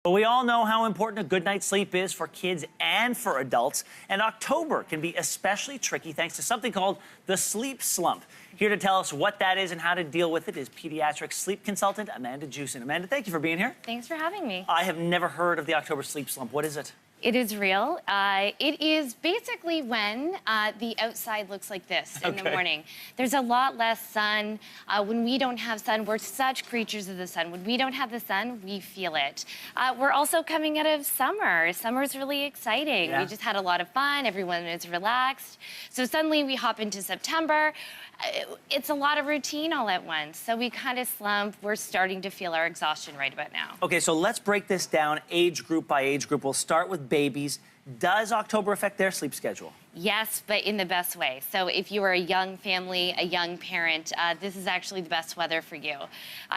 Well, we all know how important a good night's sleep is for kids and for adults, and October can be especially tricky thanks to something called the sleep slump. Here to tell us what that is and how to deal with it is pediatric sleep consultant Amanda Jewson. Amanda, thank you for being here. Thanks for having me. I have never heard of the October sleep slump. What is it? It is real. It is basically when the outside looks like this in the morning. There's a lot less sun. When we don't have sun, we're such creatures of the sun. When we don't have the sun, we feel it. We're also coming out of summer. Summer's really exciting. Yeah. We just had a lot of fun. Everyone is relaxed. So suddenly we hop into September. It's a lot of routine all at once. So we kind of slump. We're starting to feel our exhaustion right about now. Okay, so let's break this down age group by age group. We'll start with babies. Does October affect their sleep schedule? Yes, but in the best way. So if you are a young family, a young parent, this is actually the best weather for you.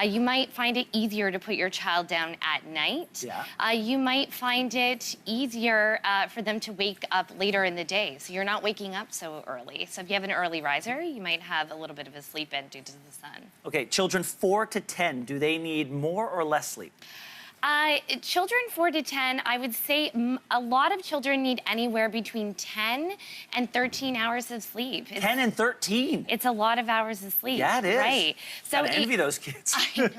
You might find it easier to put your child down at night. Yeah. You might find it easier for them to wake up later in the day. So you're not waking up so early. So if you have an early riser, you might have a little bit of a sleep in due to the sun. Okay, children 4 to 10, do they need more or less sleep? Children 4 to 10, I would say a lot of children need anywhere between 10 and 13 hours of sleep. 10 and 13? It's a lot of hours of sleep. Yeah, it is. Right. So I envy those kids. I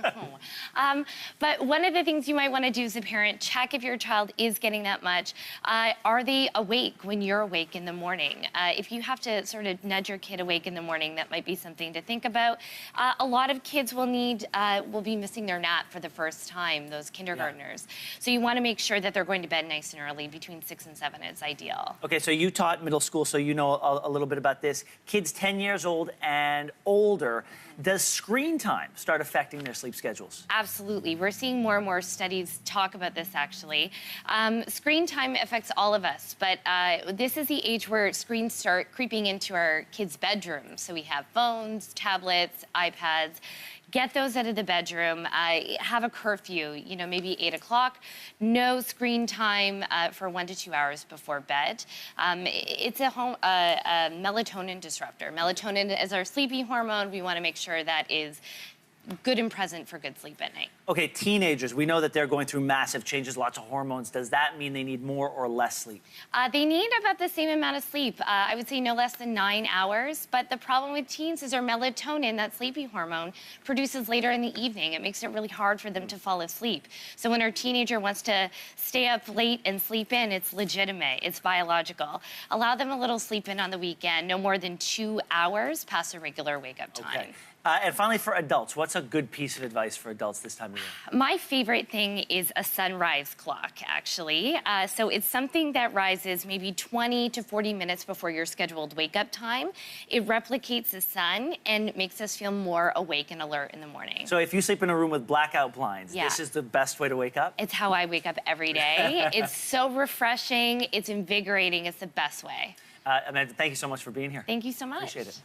know. But one of the things you might want to do as a parent, check if your child is getting that much. Are they awake when you're awake in the morning? If you have to sort of nudge your kid awake in the morning, that might be something to think about. A lot of kids will be missing their nap for the first time, those kindergartners. So you want to make sure that they're going to bed nice and early, between 6 and 7 is ideal. Okay, so you taught middle school, so you know a little bit about this. Kids 10 years old and older, does screen time start affecting their sleep schedules? Absolutely. We're seeing more and more studies talk about this, actually. Screen time affects all of us, but this is the age where screens start creeping into our kids' bedrooms. So we have phones, tablets, iPads. Get those out of the bedroom. Have a curfew, maybe 8 o'clock. No screen time for 1 to 2 hours before bed. It's a melatonin disruptor. Melatonin is our sleepy hormone. We want to make sure that is good and present for good sleep at night. Okay, teenagers, we know that they're going through massive changes, lots of hormones. Does that mean they need more or less sleep? They need about the same amount of sleep. I would say no less than 9 hours. But the problem with teens is our melatonin, that sleepy hormone, produces later in the evening. It makes it really hard for them to fall asleep. So when our teenager wants to stay up late and sleep in, it's legitimate, it's biological. Allow them a little sleep in on the weekend, no more than 2 hours past a regular wake-up time. Okay. And finally, for adults, what's a good piece of advice for adults this time of year? My favorite thing is a sunrise clock, actually. So it's something that rises maybe 20 to 40 minutes before your scheduled wake-up time. It replicates the sun and makes us feel more awake and alert in the morning. So if you sleep in a room with blackout blinds, this is the best way to wake up? It's how I wake up every day. It's so refreshing. It's invigorating. It's the best way. Amanda, thank you so much for being here. Thank you so much. Appreciate it.